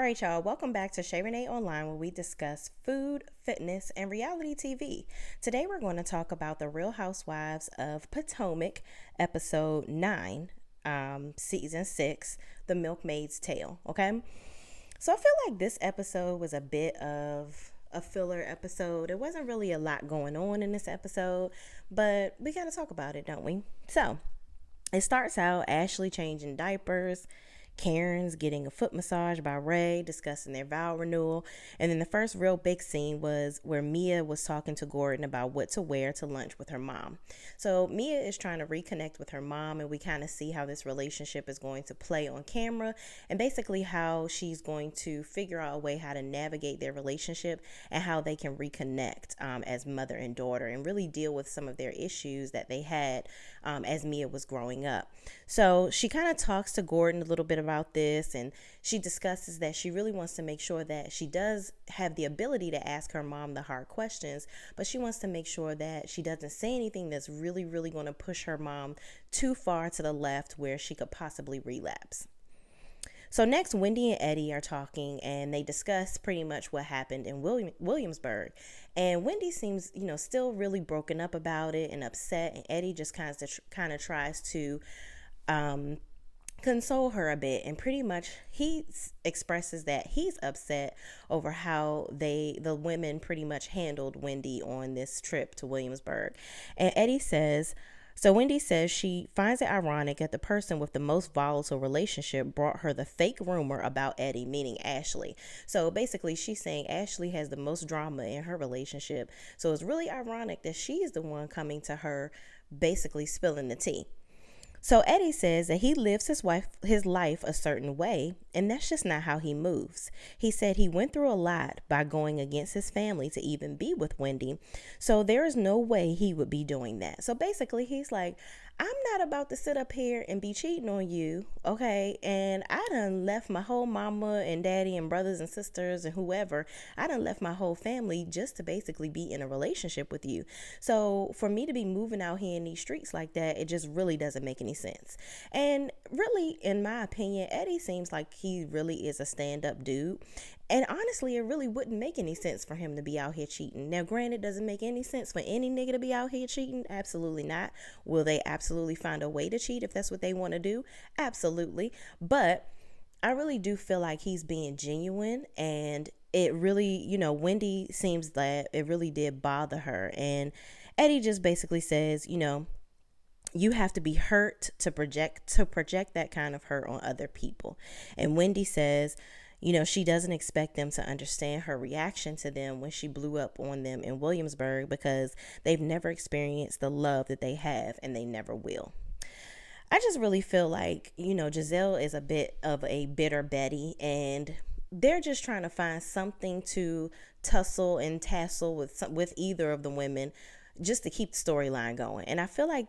right, y'all. Welcome back to Shay Renee Online, where we discuss food, fitness, and reality TV. Today, we're going to talk about the Real Housewives of Potomac, episode 9, season 6, The Milkmaid's Tale. Okay, so I feel like this episode was a bit of a filler episode. There wasn't really a lot going on in this episode, but we got to talk about it, don't we? So it starts out Ashley changing diapers, Karen's getting a foot massage by Ray, discussing their vow renewal. And then the first real big scene was where Mia was talking to Gordon about what to wear to lunch with her mom. So Mia is trying to reconnect with her mom, and we kind of see how this relationship is going to play on camera and basically how she's going to figure out a way how to navigate their relationship and how they can reconnect as mother and daughter and really deal with some of their issues that they had as Mia was growing up. So she kind of talks to Gordon a little bit about this, and she discusses that she really wants to make sure that she does have the ability to ask her mom the hard questions, but she wants to make sure that she doesn't say anything that's really going to push her mom too far to the left where she could possibly relapse. So next, Wendy and Eddie are talking, and they discuss pretty much what happened in Williamsburg. And Wendy seems, still really broken up about it and upset. And Eddie just kind of tries to console her a bit, and pretty much he expresses that he's upset over how the women pretty much handled Wendy on this trip to Williamsburg. And Wendy says she finds it ironic that the person with the most volatile relationship brought her the fake rumor about Eddie, meaning Ashley. So basically she's saying Ashley has the most drama in her relationship, so it's really ironic that she's the one coming to her basically spilling the tea. So Eddie says that he lives his life a certain way, and that's just not how he moves. He said he went through a lot by going against his family to even be with Wendy, so there is no way he would be doing that. So basically he's like, I'm not about to sit up here and be cheating on you, okay? And I done left my whole mama and daddy and brothers and sisters and whoever. I done left my whole family just to basically be in a relationship with you. So for me to be moving out here in these streets like that, it just really doesn't make any sense. And really, in my opinion, Eddie seems like he really is a stand-up dude. And honestly, it really wouldn't make any sense for him to be out here cheating. Now, granted, does it make any sense for any nigga to be out here cheating? Absolutely not. Will they absolutely find a way to cheat if that's what they want to do? Absolutely. But I really do feel like he's being genuine, and it really, Wendy seems that it really did bother her. And Eddie just basically says, you have to be hurt to project that kind of hurt on other people. And Wendy says, she doesn't expect them to understand her reaction to them when she blew up on them in Williamsburg, because they've never experienced the love that they have, and they never will. I just really feel like, Giselle is a bit of a bitter Betty, and they're just trying to find something to tussle and tassel with either of the women just to keep the storyline going. And I feel like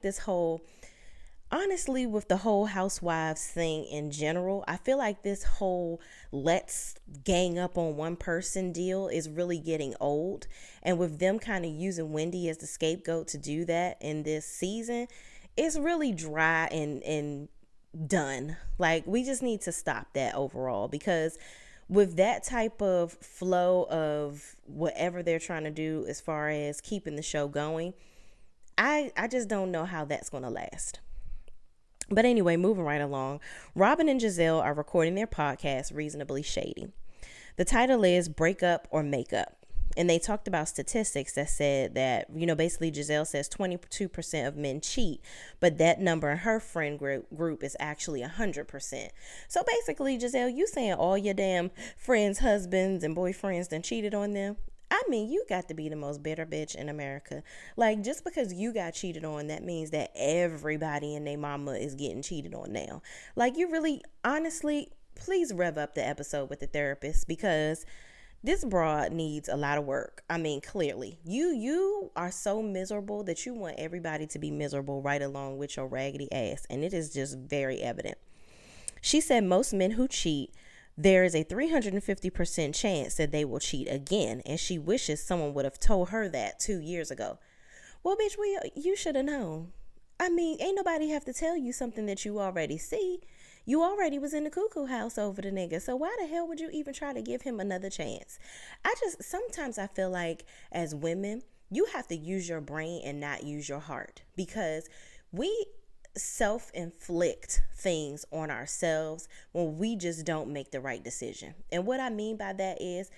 honestly, with the whole Housewives thing in general, I feel like this whole let's gang up on one person deal is really getting old. And with them kind of using Wendy as the scapegoat to do that in this season, it's really dry and done. Like, we just need to stop that overall, because with that type of flow of whatever they're trying to do as far as keeping the show going, I just don't know how that's going to last. But anyway, moving right along, Robin and Giselle are recording their podcast, Reasonably Shady. The title is Break Up or Make Up. And they talked about statistics that said that, basically Giselle says 22% of men cheat, but that number in her friend group is actually 100%. So basically, Giselle, you saying all your damn friends' husbands and boyfriends done cheated on them? I mean, you got to be the most bitter bitch in America. Like, just because you got cheated on, that means that everybody and their mama is getting cheated on now. Like, you really, honestly, please rev up the episode with the therapist, because this broad needs a lot of work. I mean, clearly, you are so miserable that you want everybody to be miserable right along with your raggedy ass. And it is just very evident. She said most men who cheat, there is a 350% chance that they will cheat again, and she wishes someone would have told her that 2 years ago. Well, bitch, you should have known. I mean, ain't nobody have to tell you something that you already see. You already was in the cuckoo house over the nigga. So why the hell would you even try to give him another chance? Sometimes I feel like as women, you have to use your brain and not use your heart, because we self-inflict things on ourselves when we just don't make the right decision. And what I mean by that is,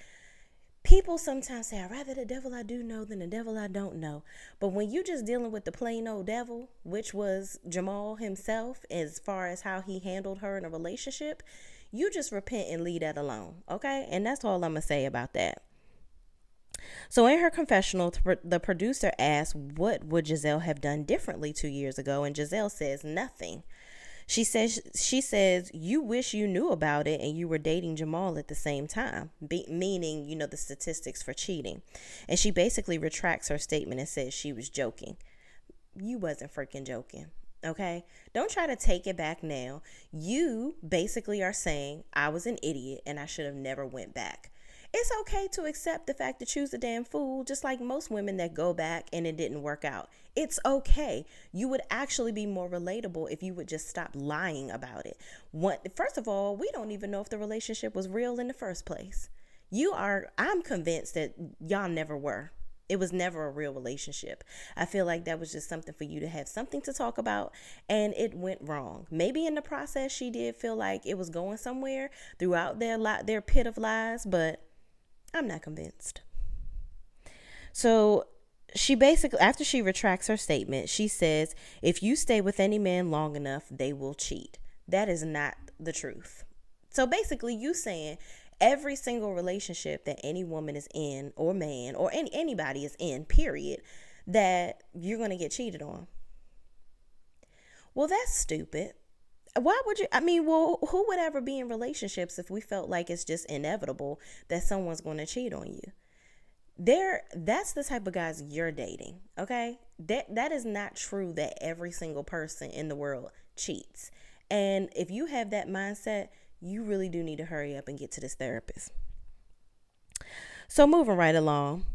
people sometimes say, I'd rather the devil I do know than the devil I don't know. But when you just dealing with the plain old devil, which was Jamal himself, as far as how he handled her in a relationship, you just repent and leave that alone. Okay? And that's all I'm going to say about that. So in her confessional, the producer asked, what would Giselle have done differently 2 years ago? And Giselle says nothing. She says, you wish you knew about it and you were dating Jamal at the same time, meaning, the statistics for cheating. And she basically retracts her statement and says she was joking. You wasn't freaking joking. Okay? Don't try to take it back now. You basically are saying I was an idiot and I should have never went back. It's okay to accept the fact that you's a damn fool, just like most women that go back and it didn't work out. It's okay. You would actually be more relatable if you would just stop lying about it. First of all, we don't even know if the relationship was real in the first place. I'm convinced that y'all never were. It was never a real relationship. I feel like that was just something for you to have something to talk about, and it went wrong. Maybe in the process she did feel like it was going somewhere throughout their pit of lies, but I'm not convinced. So she basically, after she retracts her statement, she says, if you stay with any man long enough, they will cheat. That is not the truth. So basically you saying every single relationship that any woman is in, or man, or anybody is in, period, that you're going to get cheated on. Well, that's stupid. Why would you? Who would ever be in relationships if we felt like it's just inevitable that someone's going to cheat on you? That's the type of guys you're dating. Okay, that is not true that every single person in the world cheats. And if you have that mindset, you really do need to hurry up and get to this therapist. So moving right along.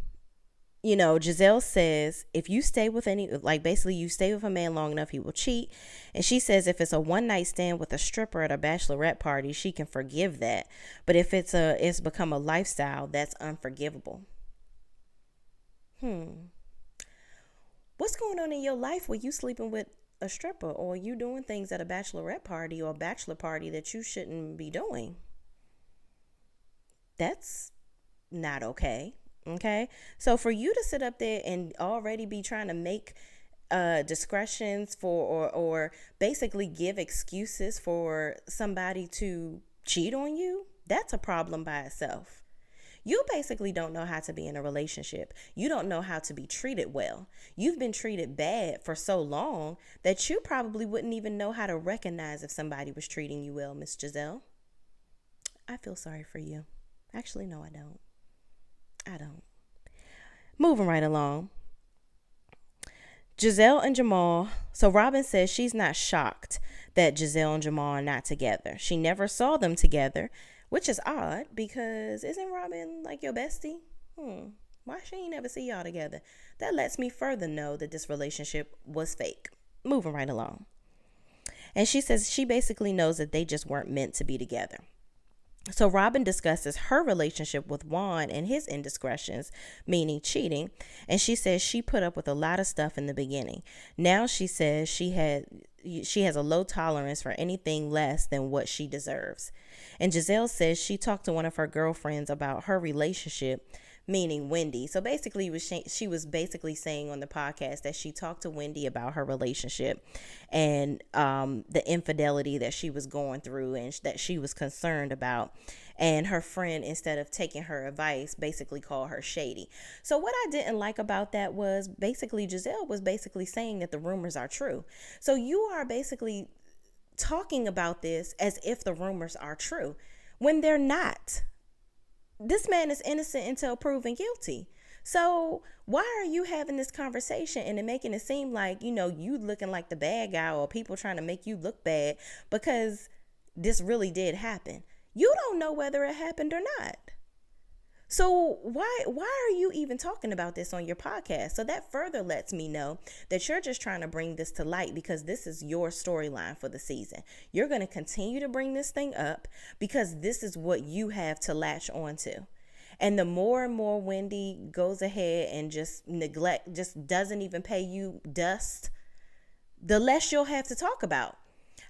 Giselle says, if you stay with you stay with a man long enough, he will cheat. And she says if it's a one night stand with a stripper at a bachelorette party, she can forgive that. But if it's become a lifestyle, that's unforgivable. What's going on in your life where you sleeping with a stripper, or you doing things at a bachelorette party or a bachelor party that you shouldn't be doing? That's not okay. Okay, so for you to sit up there and already be trying to make discretions for or basically give excuses for somebody to cheat on you, that's a problem by itself. You basically don't know how to be in a relationship. You don't know how to be treated well. You've been treated bad for so long that you probably wouldn't even know how to recognize if somebody was treating you well, Miss Giselle. I feel sorry for you. Actually, no, I don't. Moving right along. Giselle and Jamal. So Robin says she's not shocked that Giselle and Jamal are not together. She never saw them together, which is odd because isn't Robin like your bestie? Why she ain't never see y'all together? That lets me further know that this relationship was fake. Moving right along. And she says she basically knows that they just weren't meant to be together. So Robin discusses her relationship with Juan and his indiscretions, meaning cheating. And she says she put up with a lot of stuff in the beginning. Now she says she has a low tolerance for anything less than what she deserves. And Giselle says she talked to one of her girlfriends about her relationship, meaning Wendy. So basically she was basically saying on the podcast that she talked to Wendy about her relationship and the infidelity that she was going through and that she was concerned about. And her friend, instead of taking her advice, basically called her shady. So what I didn't like about that was basically Giselle was basically saying that the rumors are true. So you are basically talking about this as if the rumors are true when they're not. This man is innocent until proven guilty. So why are you having this conversation and making it seem like, you looking like the bad guy or people trying to make you look bad because this really did happen? You don't know whether it happened or not. So why are you even talking about this on your podcast? So that further lets me know that you're just trying to bring this to light because this is your storyline for the season. You're going to continue to bring this thing up because this is what you have to latch onto. And the more and more Wendy goes ahead and just doesn't even pay you dust, the less you'll have to talk about.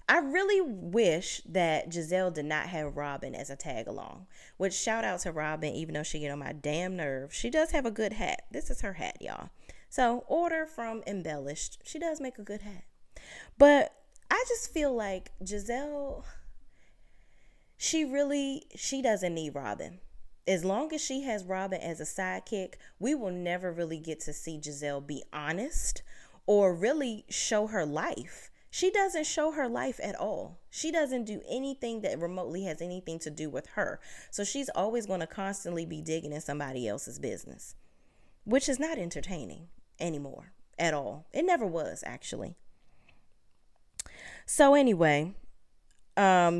I really wish that Giselle did not have Robin as a tag along. Which, shout out to Robin, even though she get on my damn nerves. She does have a good hat. This is her hat, y'all. So order from Embellished. She does make a good hat. But I just feel like Giselle, she doesn't need Robin. As long as she has Robin as a sidekick, we will never really get to see Giselle be honest or really show her life. She doesn't show her life at all. She doesn't do anything that remotely has anything to do with her. So she's always going to constantly be digging in somebody else's business, which is not entertaining anymore at all. It never was, actually. So anyway,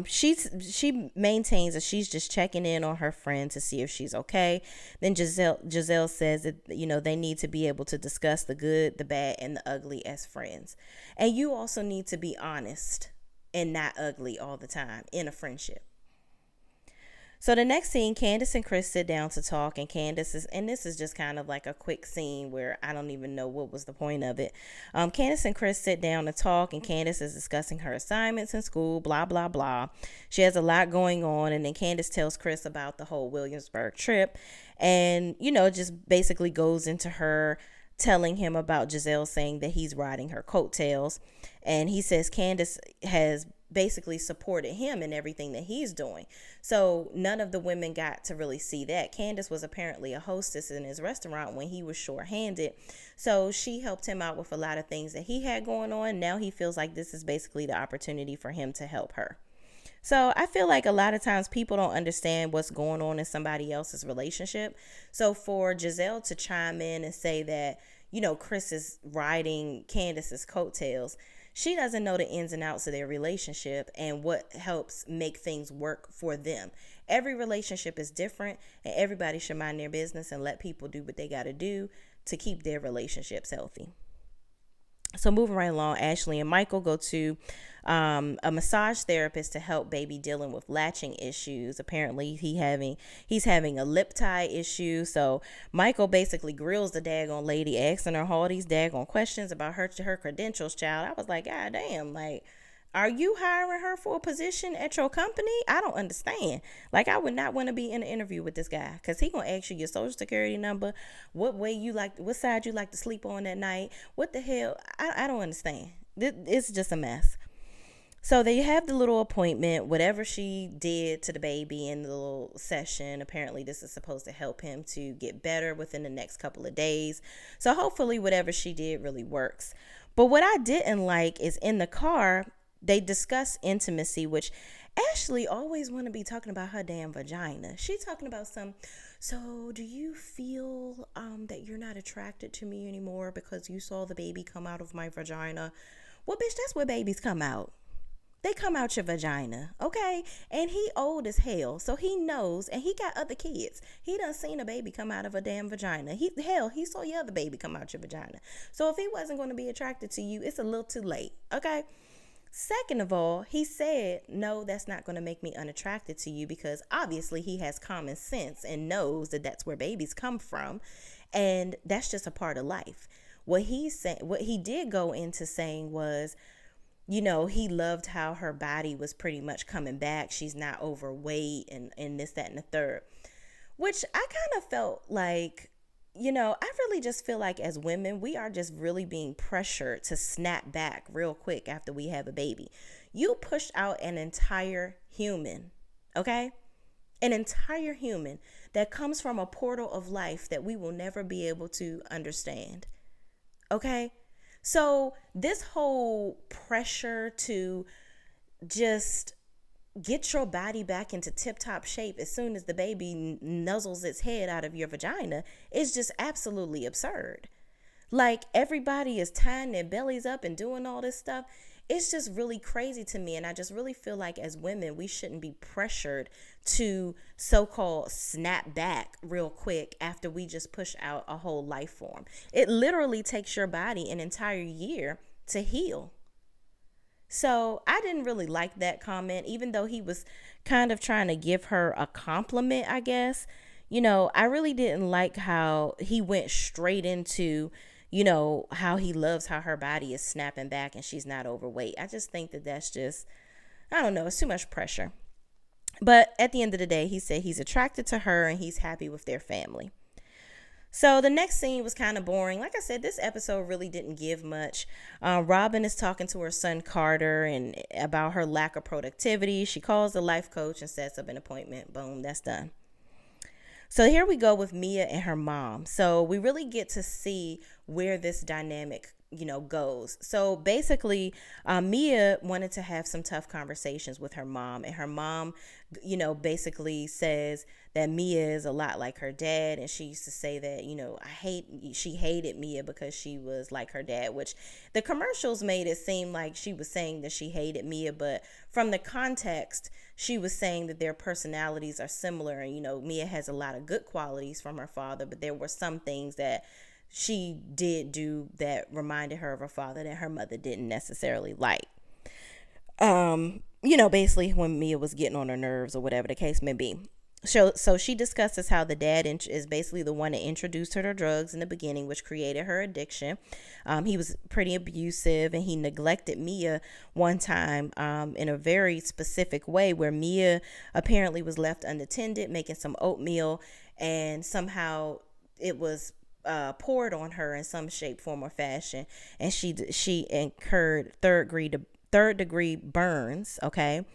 she maintains that she's just checking in on her friend to see if she's okay. Then Giselle says that, they need to be able to discuss the good, the bad, and the ugly as friends. And you also need to be honest and not ugly all the time in a friendship. So the next scene, Candace and Chris sit down to talk, and this is just kind of like a quick scene where I don't even know what was the point of it. Candace and Chris sit down to talk, and Candace is discussing her assignments in school, blah, blah, blah. She has a lot going on, and then Candace tells Chris about the whole Williamsburg trip, and, just basically goes into her telling him about Giselle saying that he's riding her coattails, and he says Candace has basically supported him in everything that he's doing. So none of the women got to really see that. Candace was apparently a hostess in his restaurant when he was short-handed. So she helped him out with a lot of things that he had going on. Now he feels like this is basically the opportunity for him to help her. So I feel like a lot of times people don't understand what's going on in somebody else's relationship. So for Giselle to chime in and say that, Chris is riding Candace's coattails, she doesn't know the ins and outs of their relationship and what helps make things work for them. Every relationship is different, and everybody should mind their business and let people do what they got to do to keep their relationships healthy. So moving right along, Ashley and Michael go to a massage therapist to help baby dealing with latching issues. Apparently he's having a lip tie issue. So Michael basically grills the daggone lady, asking her all these daggone questions about her credentials, child. I was like, God damn, like, are you hiring her for a position at your company? I don't understand. Like, I would not want to be in an interview with this guy because he going to ask you your social security number, what side you like to sleep on that night. What the hell? I don't understand. It's just a mess. So they have the little appointment, whatever she did to the baby in the little session. Apparently this is supposed to help him to get better within the next couple of days. So hopefully whatever she did really works. But what I didn't like is in the car, they discuss intimacy, which Ashley always want to be talking about her damn vagina. She's talking about so do you feel that you're not attracted to me anymore because you saw the baby come out of my vagina? Well, bitch, that's where babies come out. They come out your vagina, okay? And he old as hell, so he knows, and he got other kids. He done seen a baby come out of a damn vagina. He saw your other baby come out your vagina. So if he wasn't going to be attracted to you, it's a little too late, okay? Second of all, he said, no, that's not going to make me unattracted to you because obviously he has common sense and knows that that's where babies come from. And that's just a part of life. What he did go into saying was, he loved how her body was pretty much coming back. She's not overweight and this, that, and the third, which I kind of felt like, I really just feel like as women, we are just really being pressured to snap back real quick after we have a baby. You pushed out an entire human, okay? An entire human that comes from a portal of life that we will never be able to understand, okay? So this whole pressure to just get your body back into tip-top shape as soon as the baby nuzzles its head out of your vagina is just absolutely absurd. Like, everybody is tying their bellies up and doing all this stuff. it's just really crazy to me. And I just really feel like as women, we shouldn't be pressured to so-called snap back real quick after we just push out a whole life form. It literally takes your body an entire year to heal. So I didn't really like that comment, even though he was kind of trying to give her a compliment, I guess. I really didn't like how he went straight into, how he loves how her body is snapping back and she's not overweight. I just think that that's just, I don't know, it's too much pressure. But at the end of the day, he said he's attracted to her and he's happy with their family. So the next scene was kind of boring. Like I said, this episode really didn't give much. Robin is talking to her son Carter and about her lack of productivity. She calls the life coach and sets up an appointment. Boom, that's done. So here we go with Mia and her mom. So we really get to see where this dynamic, goes. So basically, Mia wanted to have some tough conversations with her mom, and her mom, basically says that Mia is a lot like her dad, and she used to say that, she hated Mia because she was like her dad, which the commercials made it seem like she was saying that she hated Mia, but from the context, she was saying that their personalities are similar, and Mia has a lot of good qualities from her father, but there were some things that she did do that reminded her of her father that her mother didn't necessarily like. Basically when Mia was getting on her nerves or whatever the case may be. So she discusses how the dad is basically the one that introduced her to drugs in the beginning, which created her addiction. He was pretty abusive, and he neglected Mia one time in a very specific way, where Mia apparently was left unattended making some oatmeal, and somehow it was poured on her in some shape, form, or fashion, and she incurred third degree burns. Okay.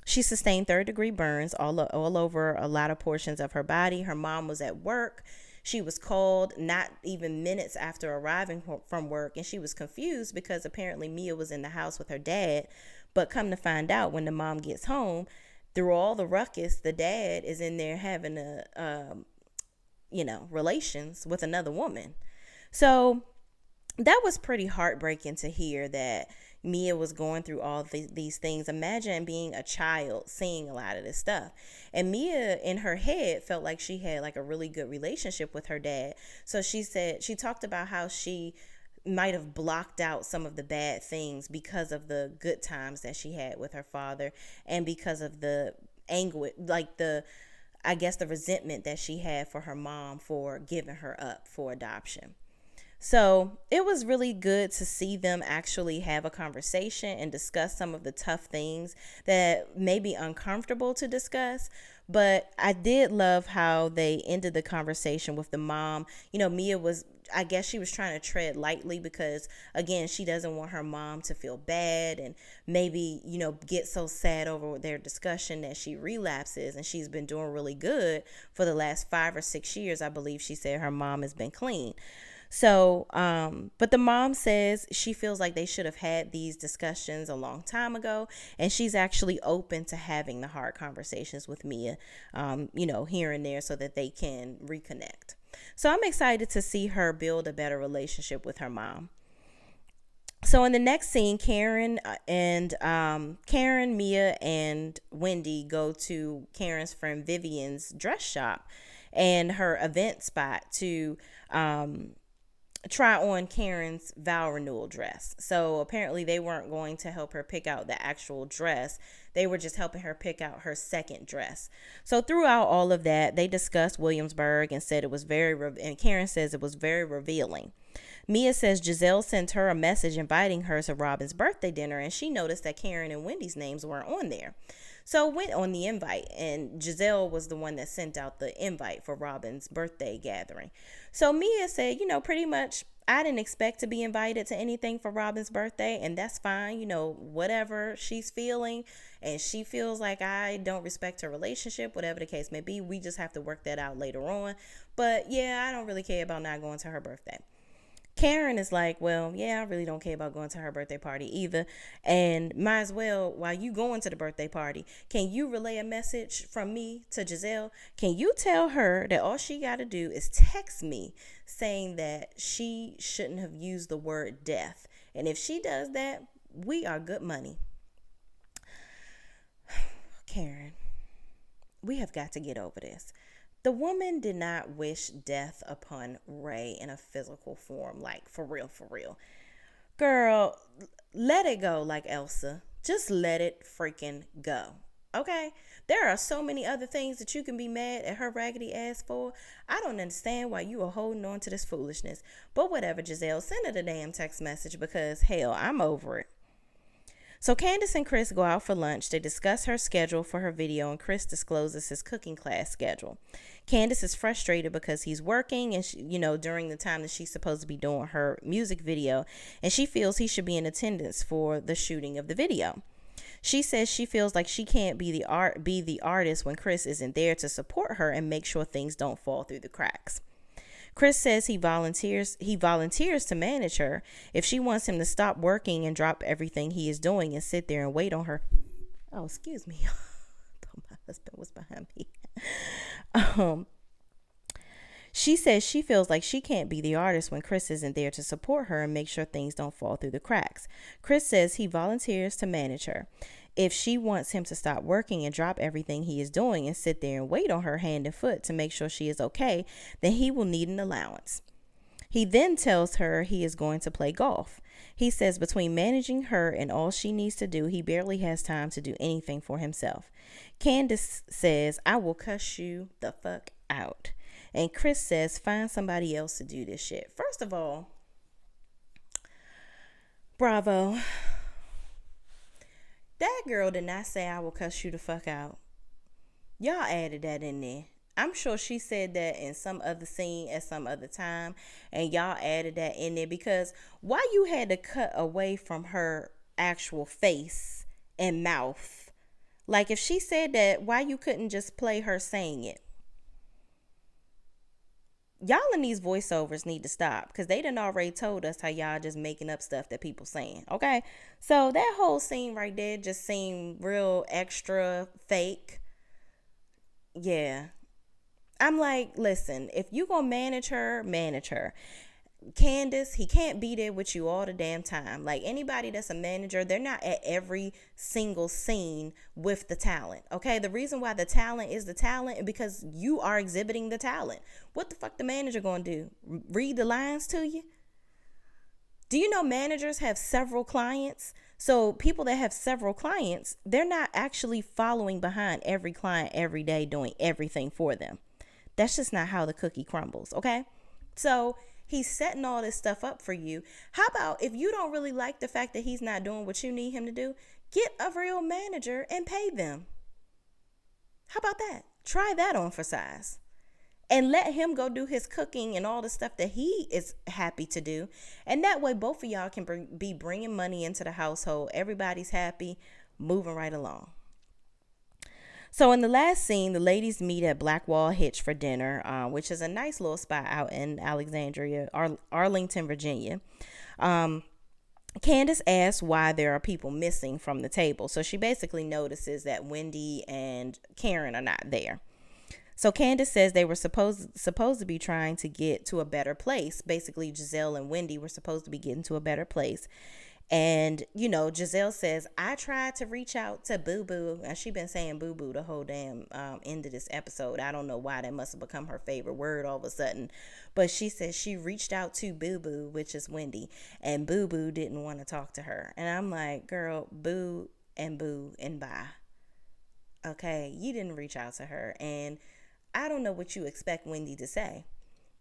She sustained third degree burns all over a lot of portions of her body. Her mom was at work. She was called not even minutes after arriving from work, and she was confused because apparently Mia was in the house with her dad. But come to find out, when the mom gets home, through all the ruckus, the dad is in there having relations with another woman. So that was pretty heartbreaking to hear that Mia was going through all these things. Imagine being a child seeing a lot of this stuff. And Mia, in her head, felt like she had like a really good relationship with her dad. So she talked about how she might have blocked out some of the bad things because of the good times that she had with her father, and because of the anguish, like the resentment that she had for her mom for giving her up for adoption. So it was really good to see them actually have a conversation and discuss some of the tough things that may be uncomfortable to discuss. But I did love how they ended the conversation with the mom. Mia was, I guess she was trying to tread lightly because, again, she doesn't want her mom to feel bad and maybe, get so sad over their discussion that she relapses. And she's been doing really good for the last 5 or 6 years. I believe she said her mom has been clean. So, but the mom says she feels like they should have had these discussions a long time ago, and she's actually open to having the hard conversations with Mia, here and there, so that they can reconnect. So I'm excited to see her build a better relationship with her mom. So in the next scene, Karen, Mia, and Wendy go to Karen's friend Vivian's dress shop and her event spot to try on Karen's vow renewal dress. So apparently they weren't going to help her pick out the actual dress. They were just helping her pick out her second dress. So throughout all of that, they discussed Williamsburg and said it was and Karen says it was very revealing. Mia says Giselle sent her a message inviting her to Robin's birthday dinner, and she noticed that Karen and Wendy's names weren't on there. So went on the invite, and Giselle was the one that sent out the invite for Robin's birthday gathering. So Mia said, pretty much, I didn't expect to be invited to anything for Robin's birthday, and that's fine. Whatever she's feeling, and she feels like I don't respect her relationship, whatever the case may be, we just have to work that out later on. But yeah, I don't really care about not going to her birthday. Karen is like, well, yeah, I really don't care about going to her birthday party either. And might as well, while you going to the birthday party, can you relay a message from me to Giselle? Can you tell her that all she got to do is text me saying that she shouldn't have used the word death? And if she does that, we are good money. Karen, we have got to get over this. The woman did not wish death upon Ray in a physical form, like for real, for real. Girl, let it go, like Elsa. Just let it freaking go. Okay? There are so many other things that you can be mad at her raggedy ass for. I don't understand why you are holding on to this foolishness. But whatever, Giselle, send her the damn text message because, hell, I'm over it. So Candace and Chris go out for lunch. They discuss her schedule for her video, and Chris discloses his cooking class schedule. Candace is frustrated because he's working and during the time that she's supposed to be doing her music video, and she feels he should be in attendance for the shooting of the video. She says she feels like she can't be the artist when Chris isn't there to support her and make sure things don't fall through the cracks. Chris says he volunteers to manage her if she wants him to stop working and drop everything he is doing and sit there and wait on her. Oh, excuse me. I thought my husband was behind me. She says she feels like she can't be the artist when Chris isn't there to support her and make sure things don't fall through the cracks. Chris says he volunteers to manage her if she wants him to stop working and drop everything he is doing and sit there and wait on her hand and foot to make sure she is okay, then he will need an allowance. He then tells her he is going to play golf. He says between managing her and all she needs to do, he barely has time to do anything for himself. Candace says, I will cuss you the fuck out. And Chris says, find somebody else to do this shit. First of all, bravo. That girl did not say, I will cuss you the fuck out. Y'all added that in there. I'm sure she said that in some other scene at some other time, and y'all added that in there because why you had to cut away from her actual face and mouth? Like if she said that, why you couldn't just play her saying it? Y'all in these voiceovers need to stop because they done already told us how y'all just making up stuff that people saying. Okay, so that whole scene right there just seemed real extra fake. Yeah, I'm like, listen, if you gonna manage her, manage her. Candace, he can't be there with you all the damn time. Like anybody that's a manager, they're not at every single scene with the talent. Okay, the reason why the talent is the talent is because you are exhibiting the talent. What the fuck the manager gonna do? Read the lines to you? Do you know managers have several clients? So people that have several clients, they're not actually following behind every client every day doing everything for them. That's just not how the cookie crumbles. Okay, so he's setting all this stuff up for you. How about if you don't really like the fact that he's not doing what you need him to do, get a real manager and pay them. How about that? Try that on for size. And let him go do his cooking and all the stuff that he is happy to do. And that way both of y'all can be bringing money into the household. Everybody's happy, moving right along. So in the last scene, the ladies meet at Blackwall Hitch for dinner, which is a nice little spot out in Alexandria, Arlington, Virginia. Candace asks why there are people missing from the table. So she basically notices that Wendy and Karen are not there. So Candace says they were supposed to be trying to get to a better place. Basically, Giselle and Wendy were supposed to be getting to a better place. And, Giselle says, I tried to reach out to Boo Boo. And she's been saying Boo Boo the whole damn end of this episode. I don't know why that must have become her favorite word all of a sudden. But she says she reached out to Boo Boo, which is Wendy. And Boo Boo didn't want to talk to her. And I'm like, girl, boo and bye. Okay, you didn't reach out to her. And I don't know what you expect Wendy to say.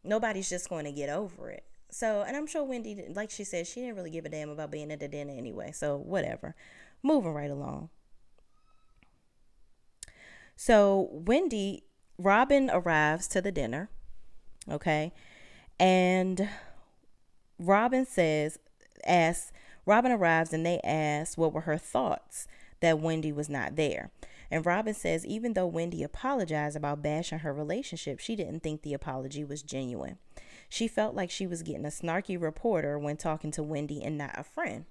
Nobody's just going to get over it. So, and I'm sure Wendy, like she said, she didn't really give a damn about being at the dinner anyway. So, whatever. Moving right along. So, Robin arrives to the dinner. Okay. And Robin arrives and they ask what were her thoughts that Wendy was not there. And Robin says even though Wendy apologized about bashing her relationship, she didn't think the apology was genuine. She felt like she was getting a snarky reporter when talking to Wendy and not a friend.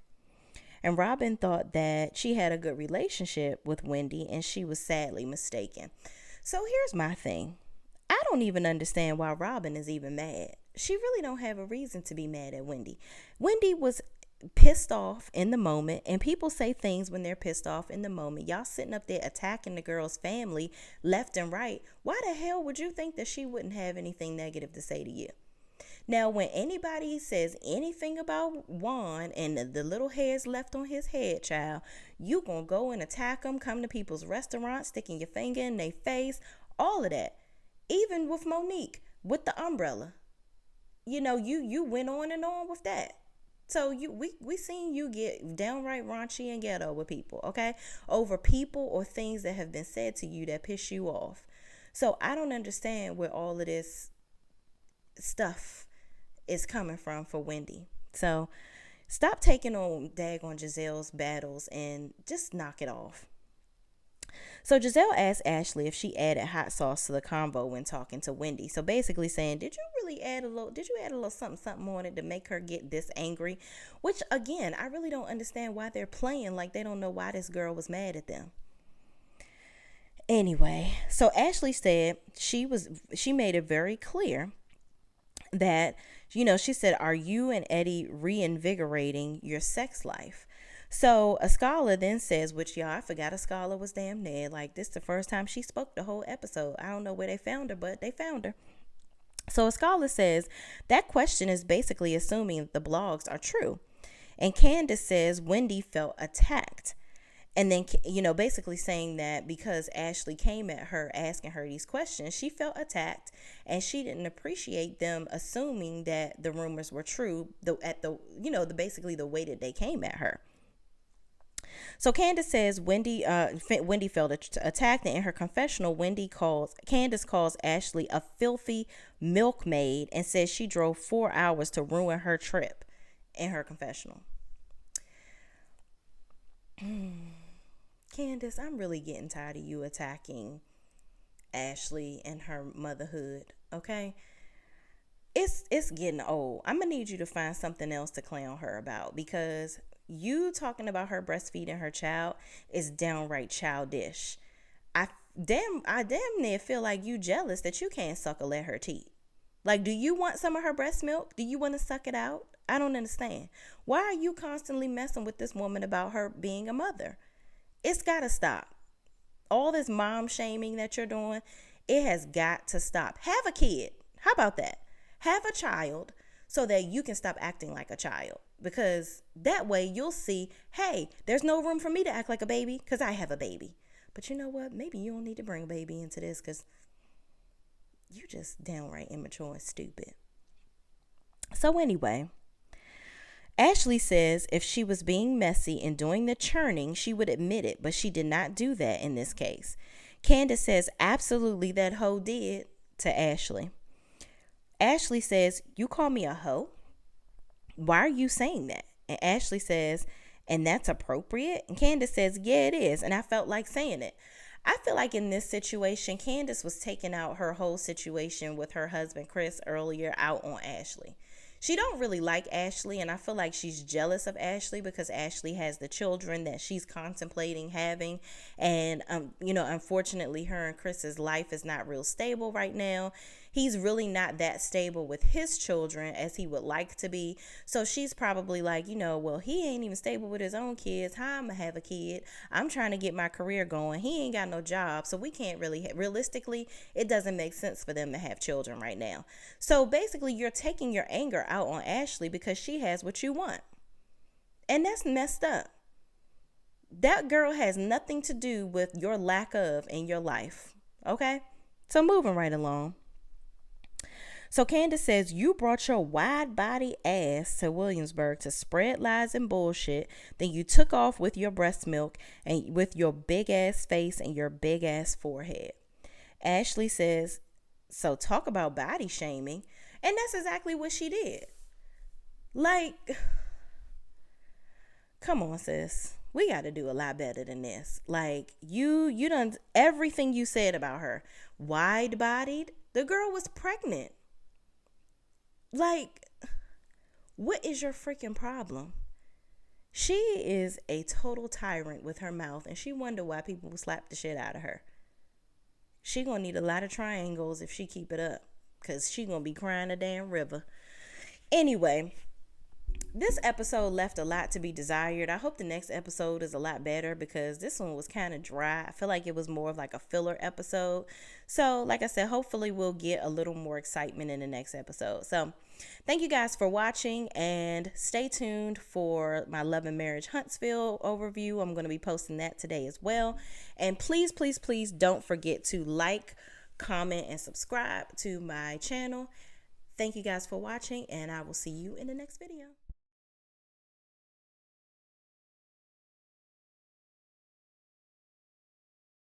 And Robin thought that she had a good relationship with Wendy and she was sadly mistaken. So here's my thing. I don't even understand why Robin is even mad. She really don't have a reason to be mad at Wendy. Wendy was pissed off in the moment, and people say things when they're pissed off in the moment. Y'all sitting up there attacking the girl's family left and right. Why the hell would you think that she wouldn't have anything negative to say to you? Now, when anybody says anything about Juan and the little hairs left on his head, child, you gonna go and attack them, come to people's restaurants, sticking your finger in their face, all of that. Even with Monique, with the umbrella. You went on and on with that. So we seen you get downright raunchy and ghetto with people, okay? Over people or things that have been said to you that piss you off. So I don't understand where all of this stuff is coming from for Wendy. So stop taking on daggone Giselle's battles and just knock it off. So Giselle asked Ashley if she added hot sauce to the convo when talking to Wendy. So basically saying, did you add a little something on it to make her get this angry? Which again, I really don't understand why they're playing like they don't know why this girl was mad at them. Anyway, so Ashley said she made it very clear that, she said, are you and Eddie reinvigorating your sex life? So Askala then says, which y'all, I forgot Askala was damn near. Like, this the first time she spoke the whole episode. I don't know where they found her, but they found her. So Askala says, that question is basically assuming that the blogs are true. And Candace says Wendy felt attacked. And then, basically saying that because Ashley came at her asking her these questions, she felt attacked and she didn't appreciate them assuming that the rumors were true basically the way that they came at her. So Candace says Wendy felt attacked, and in her confessional, Candace calls Ashley a filthy milkmaid and says she drove 4 hours to ruin her trip in her confessional. Candace, I'm really getting tired of you attacking Ashley and her motherhood, okay? It's getting old. I'm going to need you to find something else to clown her about, because you talking about her breastfeeding her child is downright childish. I damn near feel like you jealous that you can't suckle at her teeth. Like, do you want some of her breast milk? Do you want to suck it out? I don't understand. Why are you constantly messing with this woman about her being a mother? It's got to stop. All this mom shaming that you're doing, it has got to stop. Have a kid. How about that? Have a child so that you can stop acting like a child. Because that way you'll see, hey, there's no room for me to act like a baby because I have a baby. But you know what? Maybe you don't need to bring a baby into this because you just downright immature and stupid. So anyway, Ashley says if she was being messy and doing the churning, she would admit it, but she did not do that in this case. Candace says absolutely that hoe did to Ashley. Ashley says, you call me a hoe? Why are you saying that? And Ashley says, and that's appropriate? And Candace says, yeah, it is. And I felt like saying it. I feel like in this situation, Candace was taking out her whole situation with her husband, Chris, earlier out on Ashley. She don't really like Ashley, and I feel like she's jealous of Ashley because Ashley has the children that she's contemplating having. And, unfortunately, her and Chris's life is not real stable right now. He's really not that stable with his children as he would like to be. So she's probably like, well, he ain't even stable with his own kids. How I'm going to have a kid? I'm trying to get my career going. He ain't got no job. So we can't realistically, it doesn't make sense for them to have children right now. So basically, you're taking your anger out on Ashley because she has what you want. And that's messed up. That girl has nothing to do with your lack of in your life. Okay? So moving right along. So Candace says, you brought your wide body ass to Williamsburg to spread lies and bullshit. Then you took off with your breast milk and with your big ass face and your big ass forehead. Ashley says, so talk about body shaming. And that's exactly what she did. Like, come on, sis. We got to do a lot better than this. Like, you done everything you said about her. Wide bodied. The girl was pregnant. Like, what is your freaking problem? She is a total tyrant with her mouth, and she wonder why people will slap the shit out of her. She gonna need a lot of triangles if she keep it up, because she gonna be crying a damn river. Anyway, This episode left a lot to be desired. I hope the next episode is a lot better because this one was kind of dry. I feel like it was more of like a filler episode. So, like I said, hopefully we'll get a little more excitement in the next episode. So, thank you guys for watching and stay tuned for my Love and Marriage Huntsville overview. I'm going to be posting that today as well. And please, please, please don't forget to like, comment, and subscribe to my channel. Thank you guys for watching, and I will see you in the next video.